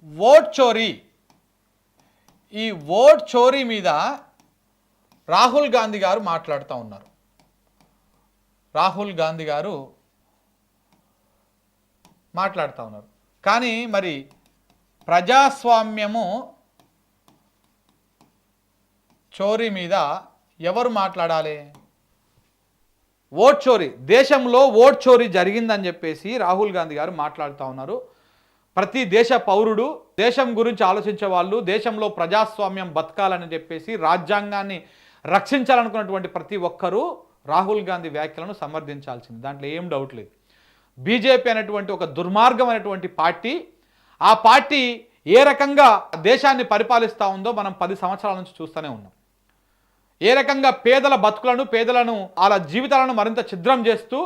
Vote చోరీ ఈ vote చోరీ మీద రాహుల్ గాంధీ గారు మాట్లాడుతూ ఉన్నారు. రాహుల్ గాంధీ గారు మాట్లాడుతూ ఉన్నారు. కానీ మరి ప్రజాస్వామ్యము చోరీ మీద ఎవరు మాట్లాడాలి? ఓట్ చోరీ, దేశంలో ఓట్ చోరీ జరిగిందని చెప్పేసి రాహుల్ గాంధీ గారు మాట్లాడుతూ ఉన్నారు. ప్రతి దేశ పౌరుడు, దేశం గురించి ఆలోచించే వాళ్ళు, దేశంలో ప్రజాస్వామ్యం బతకాలని చెప్పేసి రాజ్యాంగాన్ని రక్షించాలనుకున్నటువంటి ప్రతి ఒక్కరూ రాహుల్ గాంధీ వ్యాఖ్యలను సమర్థించాల్సింది, దాంట్లో ఏం డౌట్ లేదు. బీజేపీ అనేటువంటి ఒక దుర్మార్గమైనటువంటి పార్టీ, ఆ పార్టీ ఏ రకంగా దేశాన్ని పరిపాలిస్తూ ఉందో మనం 10 సంవత్సరాల నుంచి చూస్తూనే ఉన్నాం. ఏ రకంగా పేదల బతుకులను, పేదలను, వాళ్ళ జీవితాలను మరింత ఛిద్రం చేస్తూ,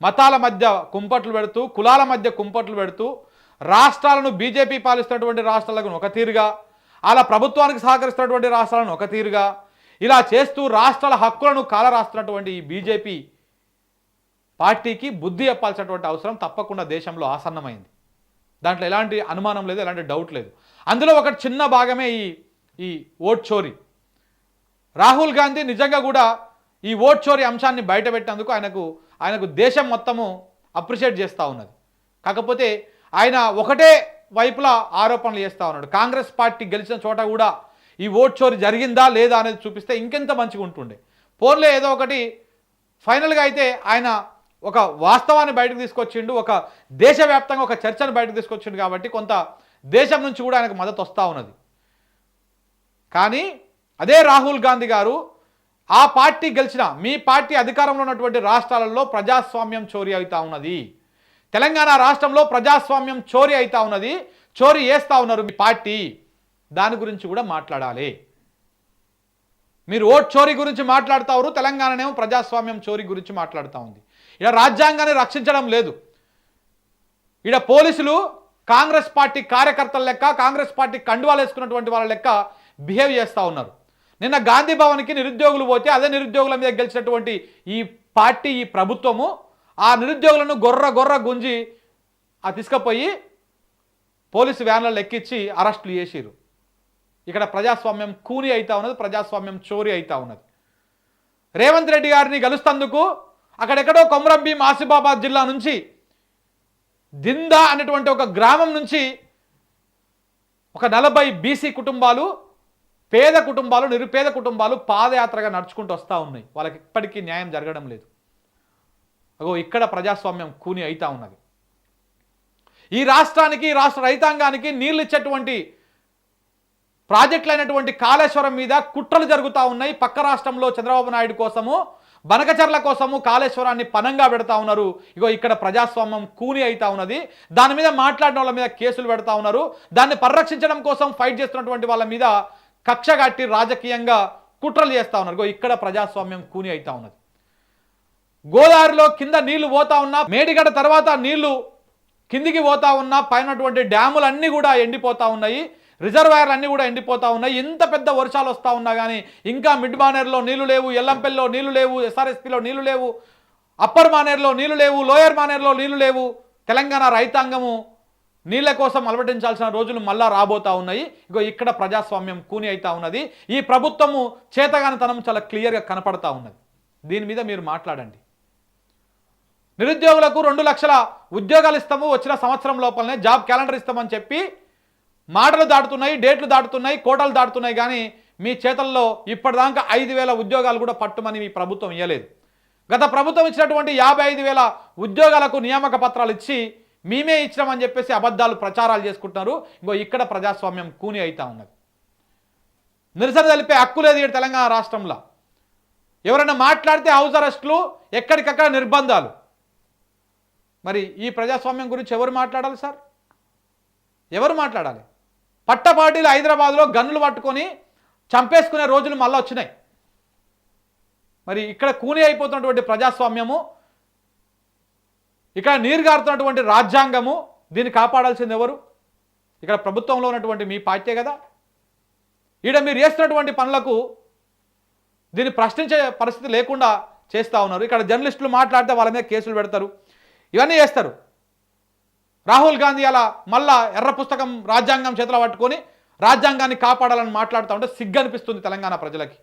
మతాల మధ్య కుంపట్లు పెడుతూ, కులాల మధ్య కుంపట్లు పెడుతూ, రాష్ట్రాలను బీజేపీ పాలిస్తున్నటువంటి రాష్ట్రాలకు ఒక తీరుగా, అలా ప్రభుత్వానికి సహకరిస్తున్నటువంటి రాష్ట్రాలను ఒక తీరుగా, ఇలా చేస్తూ రాష్ట్రాల హక్కులను కాలరాస్తున్నటువంటి ఈ బీజేపీ పార్టీకి బుద్ధి చెప్పాల్సినటువంటి అవసరం తప్పకుండా దేశంలో ఆసన్నమైంది. దాంట్లో ఎలాంటి అనుమానం లేదు, ఎలాంటి డౌట్ లేదు. అందులో ఒక చిన్న భాగమే ఈ ఓట్ చోరీ. రాహుల్ గాంధీ నిజంగా కూడా ఈ ఓట్ చోరీ అంశాన్ని బయటపెట్టేందుకు ఆయనకు దేశం మొత్తము అప్రిషియేట్ చేస్తూ ఉన్నది. కాకపోతే ఆయన ఒకటే వైపులా ఆరోపణలు చేస్తూ ఉన్నాడు. కాంగ్రెస్ పార్టీ గెలిచిన చోట కూడా ఈ ఓట్ చోరీ జరిగిందా లేదా అనేది చూపిస్తే ఇంకెంత మంచిగా ఉంటుండే. పోన్లే ఏదో ఒకటి ఫైనల్గా అయితే ఆయన ఒక వాస్తవాన్ని బయటకు తీసుకొచ్చిండు, ఒక దేశవ్యాప్తంగా ఒక చర్చను బయటకు తీసుకొచ్చిండు. కాబట్టి కొంత దేశం నుంచి కూడా ఆయనకు మద్దతు వస్తూ ఉన్నది. కానీ అదే రాహుల్ గాంధీ గారు ఆ పార్టీ గెలిచిన, మీ పార్టీ అధికారంలో ఉన్నటువంటి రాష్ట్రాలలో ప్రజాస్వామ్యం చోరీ అవుతా ఉన్నది, తెలంగాణ రాష్ట్రంలో ప్రజాస్వామ్యం చోరీ అవుతా ఉన్నది, చోరీ చేస్తూ ఉన్నారు మీ పార్టీ, దాని గురించి కూడా మాట్లాడాలి. మీరు ఓట్ చోరీ గురించి మాట్లాడుతారు, తెలంగాణనేమో ప్రజాస్వామ్యం చోరీ గురించి మాట్లాడుతూ ఉంది. ఇక్కడ రాజ్యాంగాన్ని రక్షించడం లేదు. ఇక్కడ పోలీసులు కాంగ్రెస్ పార్టీ కార్యకర్తల లెక్క, కాంగ్రెస్ పార్టీ కండువాలు వేసుకున్నటువంటి వాళ్ళ లెక్క బిహేవ్ చేస్తూ ఉన్నారు. నిన్న గాంధీ భవన్కి నిరుద్యోగులు పోతే అదే నిరుద్యోగుల మీద గెలిచినటువంటి ఈ పార్టీ, ఈ ప్రభుత్వము ఆ నిరుద్యోగులను గొర్ర గుంజి తీసుకుపోయి పోలీసు వ్యాన్లలో ఎక్కించి అరెస్టులు చేసిరు. ఇక్కడ ప్రజాస్వామ్యం కూని అవుతా ఉన్నది, ప్రజాస్వామ్యం చోరీ అవుతా ఉన్నది. రేవంత్ రెడ్డి గారిని గెలుస్తందుకు అక్కడెక్కడో కొమరంభీం ఆసిఫాబాద్ జిల్లా నుంచి దిందా అనేటువంటి ఒక గ్రామం నుంచి ఒక 40 బీసీ కుటుంబాలు, పేద కుటుంబాలు, నిరుపేద కుటుంబాలు పాదయాత్రగా నడుచుకుంటూ వస్తూ ఉన్నాయి. వాళ్ళకి ఇప్పటికీ న్యాయం జరగడం లేదు. అగో ఇక్కడ ప్రజాస్వామ్యం కూని అవుతా ఉన్నది. ఈ రాష్ట్రానికి, రాష్ట్ర రైతాంగానికి నీళ్ళు ఇచ్చేటువంటి ప్రాజెక్టులు అయినటువంటి కాళేశ్వరం మీద కుట్రలు జరుగుతూ ఉన్నాయి. పక్క రాష్ట్రంలో చంద్రబాబు నాయుడు కోసము, బనకచర్ల కోసము కాళేశ్వరాన్ని పనంగా పెడతా ఉన్నారు. ఇగో ఇక్కడ ప్రజాస్వామ్యం కూని అవుతా ఉన్నది. దాని మీద మాట్లాడిన వాళ్ళ మీద కేసులు పెడతా ఉన్నారు. దాన్ని పరిరక్షించడం కోసం ఫైట్ చేస్తున్నటువంటి వాళ్ళ మీద కక్ష కట్టి రాజకీయంగా కుట్రలు చేస్తూ ఉన్నారు. ఇగో ఇక్కడ ప్రజాస్వామ్యం కూని అవుతా ఉన్నది. గోదావరిలో కింద నీళ్లు పోతా ఉన్నా, మేడిగడ్డ తర్వాత నీళ్లు కిందికి పోతా ఉన్నా, పైనటువంటి డ్యాములన్నీ కూడా ఎండిపోతా ఉన్నాయి, రిజర్వాయర్లు అన్నీ కూడా ఎండిపోతా ఉన్నాయి. ఎంత పెద్ద వర్షాలు వస్తూ ఉన్నా కానీ ఇంకా మిడ్ మానేరులో నీళ్లు లేవు, ఎల్లంపల్లిలో నీళ్లు లేవు, ఎస్ఆర్ఎస్పీలో నీళ్లు లేవు, అప్పర్ మానేరులో నీళ్లు లేవు, లోయర్ మానేరులో నీళ్లు లేవు. తెలంగాణ రైతాంగము నీళ్ల కోసం అలవటించాల్సిన రోజులు మళ్ళా రాబోతా ఉన్నాయి. ఇగో ఇక్కడ ప్రజాస్వామ్యం కూని అవుతా ఉన్నది. ఈ ప్రభుత్వము చేతగానితనం చాలా క్లియర్గా కనపడతా ఉన్నది. దీని మీద మీరు మాట్లాడండి. నిరుద్యోగులకు 2 లక్షల ఉద్యోగాలు ఇస్తాము, వచ్చిన సంవత్సరం లోపలనే జాబ్ క్యాలెండర్ ఇస్తామని చెప్పి మాటలు దాటుతున్నాయి, డేట్లు దాటుతున్నాయి, కోటలు దాటుతున్నాయి. కానీ మీ చేతల్లో ఇప్పటిదాకా 5,000 ఉద్యోగాలు కూడా పట్టుమని మీ ప్రభుత్వం ఇవ్వలేదు. గత ప్రభుత్వం ఇచ్చినటువంటి 55,000 ఉద్యోగాలకు నియామక పత్రాలు ఇచ్చి మేమే ఇచ్చినామని చెప్పేసి అబద్ధాలు ప్రచారాలు చేసుకుంటున్నారు. ఇంకో ఇక్కడ ప్రజాస్వామ్యం కూని అవుతా ఉన్నది. నిరసన తెలిపే హక్కు లేదు ఇక్కడ తెలంగాణ రాష్ట్రంలో. ఎవరైనా మాట్లాడితే హౌస్ అరెస్టులు, ఎక్కడికక్కడ నిర్బంధాలు. మరి ఈ ప్రజాస్వామ్యం గురించి ఎవరు మాట్లాడాలి సార్? ఎవరు మాట్లాడాలి? పట్టపాటీలు హైదరాబాద్లో గన్నులు పట్టుకొని చంపేసుకునే రోజులు మళ్ళీ వచ్చినాయి. మరి ఇక్కడ కూని అయిపోతున్నటువంటి ప్రజాస్వామ్యము, ఇక్కడ నీరుగారుతున్నటువంటి రాజ్యాంగము, దీన్ని కాపాడాల్సింది ఎవరు? ఇక్కడ ప్రభుత్వంలో ఉన్నటువంటి మీ పార్టీ కదా. ఈడ మీరు చేస్తున్నటువంటి పనులకు దీన్ని ప్రశ్నించే పరిస్థితి లేకుండా చేస్తూ ఉన్నారు. ఇక్కడ జర్నలిస్టులు మాట్లాడితే వాళ్ళ మీద కేసులు పెడతారు, ఇవన్నీ చేస్తారు. రాహుల్ గాంధీ అలా మళ్ళా ఎర్ర పుస్తకం రాజ్యాంగం చేతిలో పట్టుకొని రాజ్యాంగాన్ని కాపాడాలని మాట్లాడుతూ ఉంటే సిగ్గు అనిపిస్తుంది తెలంగాణ ప్రజలకి.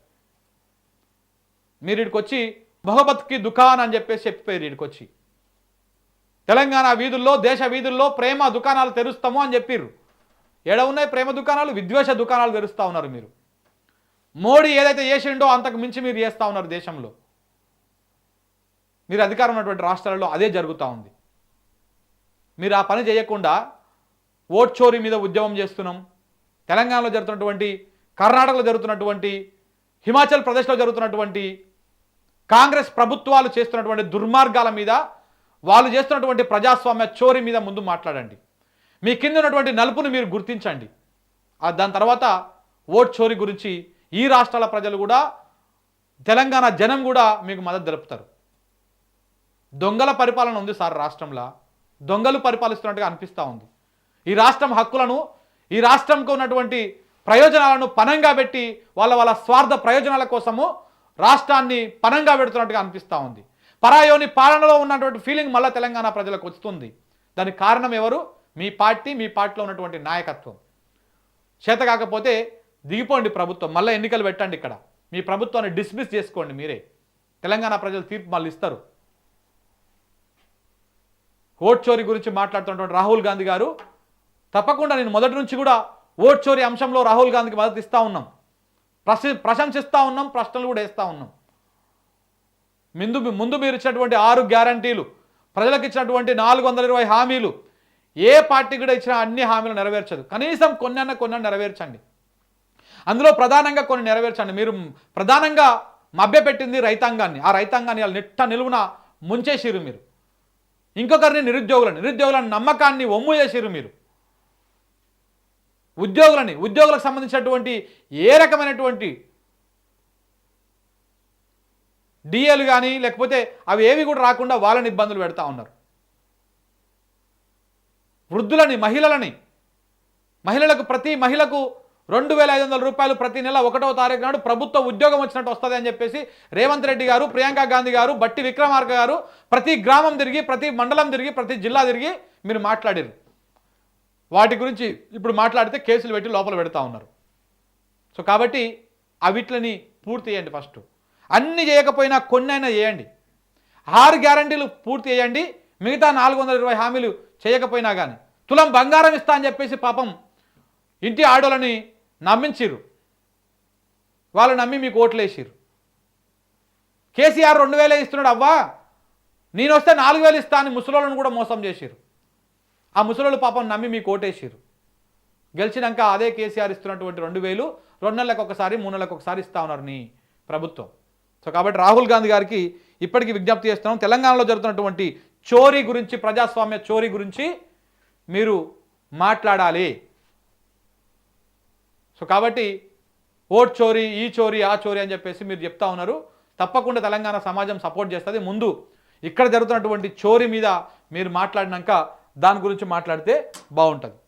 మీరు ఇక్కడికొచ్చి మొహబత్కి దుకాన్ అని చెప్పేసి చెప్పిపోయారు. ఇక్కడికొచ్చి తెలంగాణ వీధుల్లో దేశ వీధుల్లో ప్రేమ దుకాణాలు తెరుస్తాము అని చెప్పిర్రు. ఏడ ఉన్నాయి ప్రేమ దుకాణాలు? విద్వేష దుకాణాలు తెరుస్తూ ఉన్నారు మీరు. మోడీ ఏదైతే చేసిండో అంతకు మించి మీరు చేస్తూ ఉన్నారు దేశంలో. మీరు అధికారం ఉన్నటువంటి రాష్ట్రాలలో అదే జరుగుతూ ఉంది. మీరు ఆ పని చేయకుండా ఓట్ చోరీ మీద ఉద్యమం చేస్తున్నాం, తెలంగాణలో జరుగుతున్నటువంటి, కర్ణాటకలో జరుగుతున్నటువంటి, హిమాచల్ ప్రదేశ్లో జరుగుతున్నటువంటి కాంగ్రెస్ ప్రభుత్వాలు చేస్తున్నటువంటి దుర్మార్గాల మీద, వాళ్ళు చేస్తున్నటువంటి ప్రజాస్వామ్య చోరీ మీద ముందు మాట్లాడండి. మీ కింద ఉన్నటువంటి నలుపును మీరు గుర్తించండి. దాని తర్వాత ఓట్ చోరీ గురించి ఈ రాష్ట్రాల ప్రజలు కూడా, తెలంగాణ జనం కూడా మీకు మద్దతు తెలుపుతారు. దొంగల పరిపాలన ఉంది సార్ రాష్ట్రంలో. దొంగలు పరిపాలిస్తున్నట్టుగా అనిపిస్తూ ఉంది. ఈ రాష్ట్రం హక్కులను, ఈ రాష్ట్రంకు ఉన్నటువంటి ప్రయోజనాలను పనంగా పెట్టి వాళ్ళ స్వార్థ ప్రయోజనాల కోసము రాష్ట్రాన్ని పనంగా పెడుతున్నట్టుగా అనిపిస్తూ ఉంది. పరాయోని పాలనలో ఉన్నటువంటి ఫీలింగ్ మళ్ళీ తెలంగాణ ప్రజలకు వస్తుంది. దానికి కారణం ఎవరు? మీ పార్టీ, మీ పార్టీలో ఉన్నటువంటి నాయకత్వం. చేత కాకపోతే దిగిపోండి ప్రభుత్వం, మళ్ళీ ఎన్నికలు పెట్టండి. ఇక్కడ మీ ప్రభుత్వాన్ని డిస్మిస్ చేసుకోండి మీరే. తెలంగాణ ప్రజలు తీర్పు మళ్ళీ ఇస్తారు. ఓట్ చోరీ గురించి మాట్లాడుతున్నటువంటి రాహుల్ గాంధీ గారు, తప్పకుండా నేను మొదటి నుంచి కూడా ఓట్ చోరీ అంశంలో రాహుల్ గాంధీకి మద్దతు ఇస్తూ ఉన్నాం, ప్రశంసిస్తూ ఉన్నాం, ప్రశ్నలు కూడా వేస్తూ ఉన్నాం. ముందు మీరు ఇచ్చినటువంటి 6 గ్యారంటీలు, ప్రజలకు ఇచ్చినటువంటి 420 హామీలు, ఏ పార్టీ కూడా ఇచ్చిన అన్ని హామీలు నెరవేర్చదు. కనీసం కొన్ని నెరవేర్చండి. అందులో ప్రధానంగా కొన్ని నెరవేర్చండి. మీరు ప్రధానంగా మభ్యపెట్టింది రైతాంగాన్ని. ఆ రైతాంగాన్ని వాళ్ళు నిట్ట నిలువున ముంచేసిరు మీరు. ఇంకొకరిని నిరుద్యోగుల నమ్మకాన్ని ఒమ్ము చేసిరు మీరు. ఉద్యోగులకు సంబంధించినటువంటి ఏ రకమైనటువంటి డిఏలు కానీ లేకపోతే అవి ఏవి కూడా రాకుండా వాళ్ళని ఇబ్బందులు పెడతా ఉన్నారు. వృద్ధులని, మహిళలకు ప్రతి మహిళకు 2500 రూపాయలు ప్రతి నెల 1వ తారీఖు నాడు ప్రభుత్వ ఉద్యోగం వచ్చినట్టు వస్తుంది అని చెప్పేసి రేవంత్ రెడ్డి గారు, ప్రియాంక గాంధీ గారు, బట్టి విక్రమార్క గారు ప్రతి గ్రామం తిరిగి, ప్రతి మండలం తిరిగి, ప్రతి జిల్లా తిరిగి మీరు మాట్లాడారు. వాటి గురించి ఇప్పుడు మాట్లాడితే కేసులు పెట్టి లోపల పెడతా ఉన్నారు. సో కాబట్టి అవిట్లని పూర్తి చేయండి. ఫస్ట్ అన్ని చేయకపోయినా కొన్నైనా చేయండి. 6 గ్యారంటీలు పూర్తి చేయండి. మిగతా 420 హామీలు చేయకపోయినా కానీ తులం బంగారం ఇస్తా అని చెప్పేసి పాపం ఇంటి ఆడోళ్ళని నమ్మించిర్రు. వాళ్ళు నమ్మి మీకు ఓట్లు వేసిర్రు. కేసీఆర్ 2000 ఇస్తున్నాడు, అవ్వా నేను వస్తే 4000 ఇస్తా అని ముసలోళ్ళను కూడా మోసం చేసిర్రు. ఆ ముసలోళ్ళు పాపం నమ్మి మీకు ఓటేసిర్రు. గెలిచినాక అదే కేసీఆర్ ఇస్తున్నటువంటి 2000 2 నెలలకు ఒకసారి, 3 నెలలకు ఒకసారి ఇస్తా ఉన్నారు నీ ప్రభుత్వం. సో కాబట్టి రాహుల్ గాంధీ గారికి ఇప్పటికీ విజ్ఞప్తి చేస్తున్నాం, తెలంగాణలో జరుగుతున్నటువంటి చోరీ గురించి, ప్రజాస్వామ్య చోరీ గురించి మీరు మాట్లాడాలి. సో కాబట్టి ఓట్ చోరీ, ఈ చోరీ, ఆ చోరీ అని చెప్పేసి మీరు చెప్తా ఉన్నారు. తప్పకుండా తెలంగాణ సమాజం సపోర్ట్ చేస్తుంది. ముందు ఇక్కడ జరుగుతున్నటువంటి చోరీ మీద మీరు మాట్లాడినాక దాని గురించి మాట్లాడితే బాగుంటుంది.